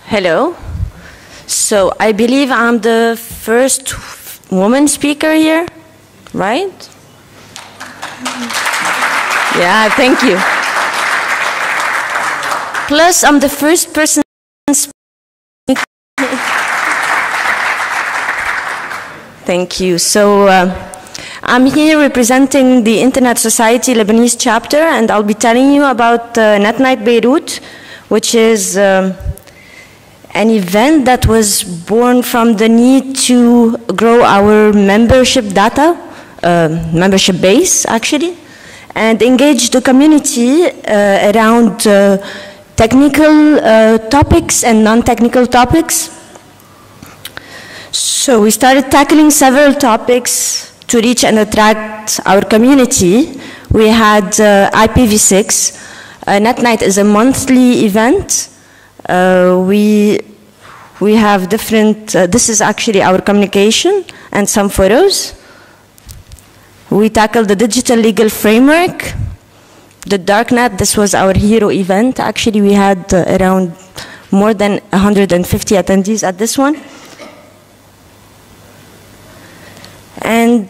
Hello. So I believe I'm the first woman speaker here, right? Yeah, thank you. Plus, I'm the first person speaking. Thank you. So I'm here representing the Internet Society Lebanese chapter, and I'll be telling you about NetNite Beirut, which is an event that was born from the need to grow our membership data, membership base actually, and engage the community around technical topics and non-technical topics. So we started tackling several topics to reach and attract our community. We had IPv6. NetNite is a monthly event. We have different, this is actually our communication and some photos. We tackled the digital legal framework, the darknet. This was our hero event. Actually, we had around more than 150 attendees at this one. And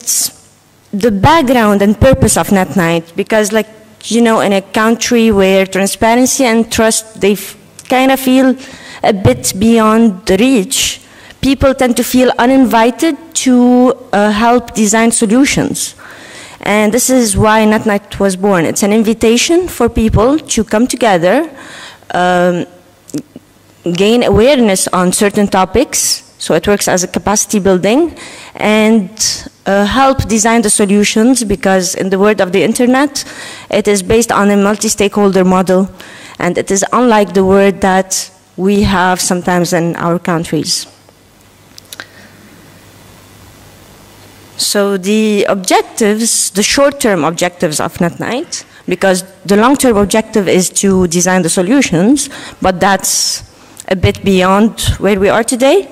the background and purpose of NetNite, because like, you know, in a country where transparency and trust, they kind of feel a bit beyond the reach, people tend to feel uninvited to help design solutions. And this is why NetNite was born. It's an invitation for people to come together, gain awareness on certain topics, so it works as a capacity building, and help design the solutions, because in the world of the internet, it is based on a multi-stakeholder model, and it is unlike the world that we have sometimes in our countries. So the objectives, the short-term objectives of NetNite, because the long-term objective is to design the solutions, but that's a bit beyond where we are today.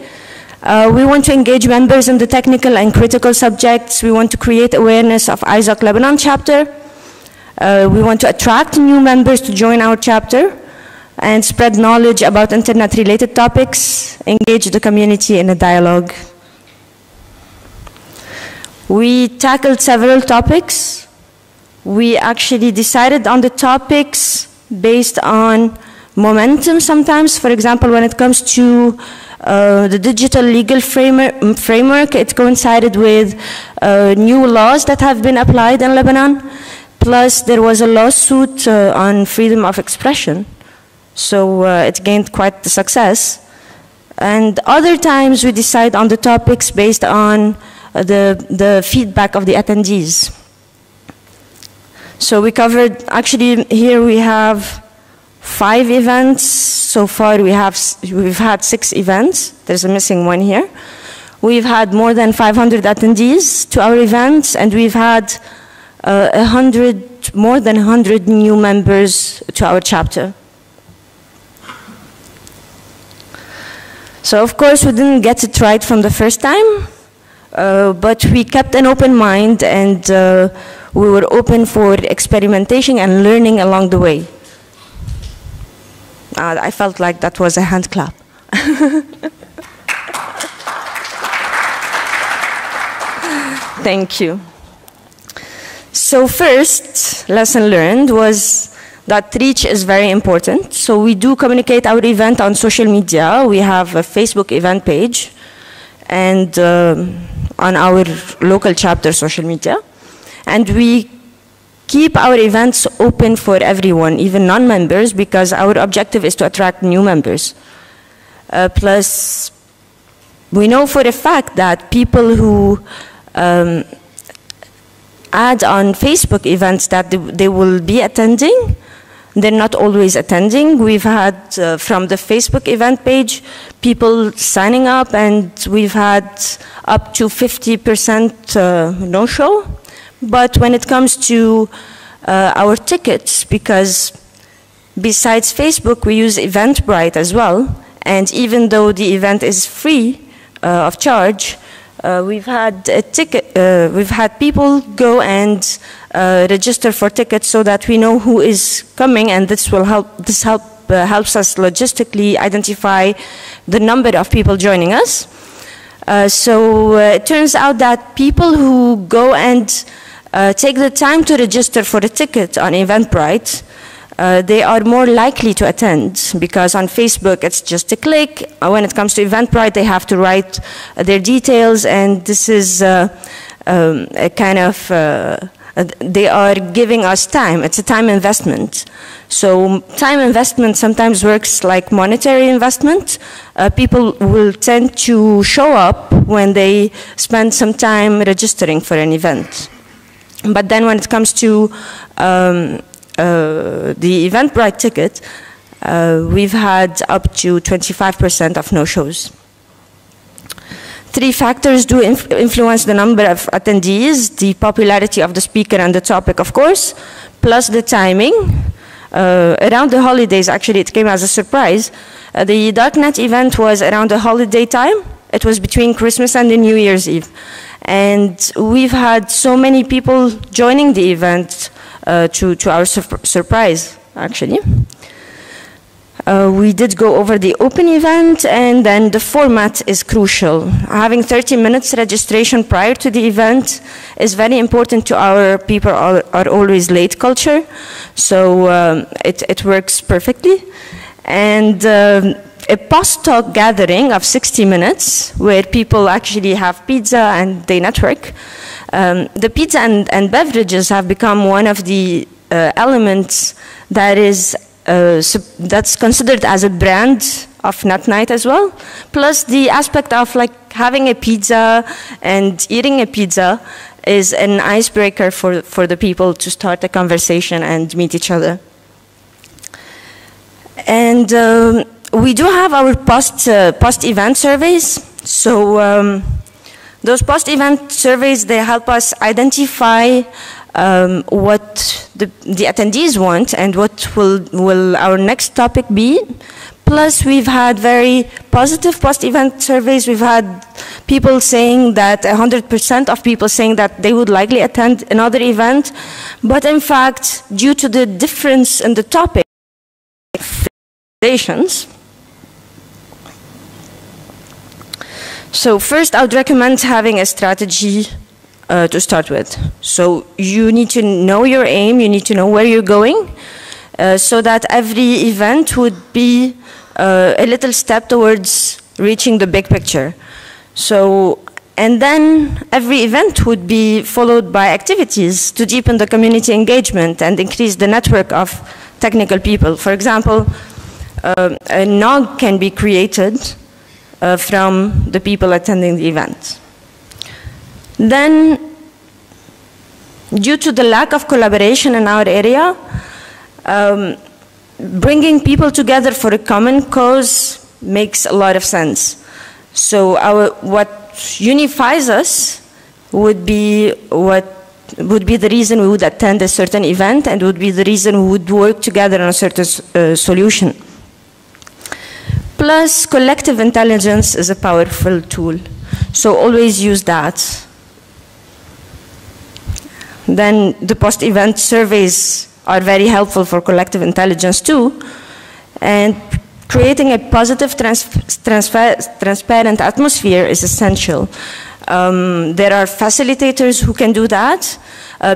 We want to engage members in the technical and critical subjects. We want to create awareness of ISOC Lebanon chapter. We want to attract new members to join our chapter and spread knowledge about internet-related topics, engage the community in a dialogue. We tackled several topics. We actually decided on the topics based on momentum sometimes. For example, when it comes to the digital legal framework, it coincided with new laws that have been applied in Lebanon. Plus, there was a lawsuit on freedom of expression. So it gained quite the success. And other times, we decide on the topics based on the feedback of the attendees. So we covered, actually, here we have 5 events. So far, we've had 6 events. There's a missing one here. We've had more than 500 attendees to our events, and we've had more than 100 new members to our chapter. So of course, we didn't get it right from the first time, but we kept an open mind, and we were open for experimentation and learning along the way. I felt like that was a hand clap. Thank you. So first lesson learned was that reach is very important. So we do communicate our event on social media. We have a Facebook event page and on our local chapter social media. And we keep our events open for everyone, even non-members, because our objective is to attract new members. Plus, we know for a fact that people who add on Facebook events that they will be attending, they're not always attending. We've had, from the Facebook event page, people signing up, and we've had up to 50% no-show. But when it comes to our tickets, because besides Facebook, we use Eventbrite as well, and even though the event is free of charge, we've had people go and register for tickets so that we know who is coming, and this helps us logistically identify the number of people joining us. So it turns out that people who go and take the time to register for a ticket on Eventbrite, they are more likely to attend, because on Facebook it's just a click. When it comes to Eventbrite, they have to write their details, and this is a kind of, they are giving us time. It's a time investment. So time investment sometimes works like monetary investment. People will tend to show up when they spend some time registering for an event. But then when it comes to the Eventbrite ticket, we've had up to 25% of no-shows. 3 factors do influence the number of attendees: the popularity of the speaker and the topic, of course, plus the timing. Around the holidays, actually, it came as a surprise. The Darknet event was around the holiday time. It was between Christmas and the New Year's Eve. And we've had so many people joining the event to our surprise, actually. We did go over the open event, and then the format is crucial. Having 30 minutes registration prior to the event is very important to our people are always late culture. So it works perfectly. And a post-talk gathering of 60 minutes where people actually have pizza and they network. The pizza and beverages have become one of the elements that is that's considered as a brand of NetNite as well. Plus the aspect of like having a pizza and eating a pizza is an icebreaker for the people to start a conversation and meet each other. And we do have our post-event surveys. So those post-event surveys, they help us identify what the attendees want and what will our next topic be. Plus, we've had very positive post-event surveys. We've had people saying that 100% of people saying that they would likely attend another event. But in fact, due to the difference in the topic, so first, I would recommend having a strategy to start with. So you need to know your aim, you need to know where you're going, so that every event would be a little step towards reaching the big picture. So, and then every event would be followed by activities to deepen the community engagement and increase the network of technical people. For example, a NOG can be created from the people attending the event. Then, due to the lack of collaboration in our area, bringing people together for a common cause makes a lot of sense. So what unifies us would be the reason we would attend a certain event, and would be the reason we would work together on a certain solution. Plus, collective intelligence is a powerful tool. So always use that. Then the post-event surveys are very helpful for collective intelligence too. And creating a positive, transparent atmosphere is essential. There are facilitators who can do that.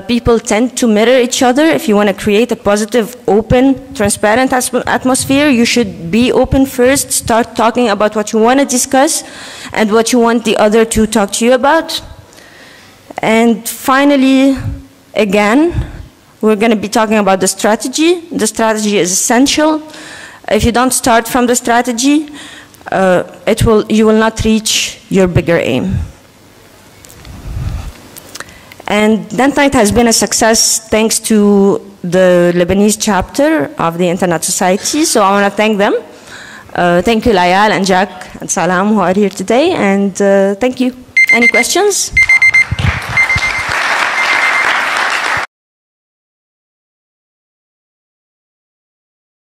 People tend to mirror each other. If you want to create a positive, open, transparent atmosphere, you should be open first, start talking about what you want to discuss and what you want the other to talk to you about. And finally, again, we're going to be talking about the strategy. The strategy is essential. If you don't start from the strategy, you will not reach your bigger aim. And NetNite has been a success thanks to the Lebanese chapter of the Internet Society, so I want to thank them. Thank you, Layal and Jack and Salam, who are here today, and thank you. Any questions?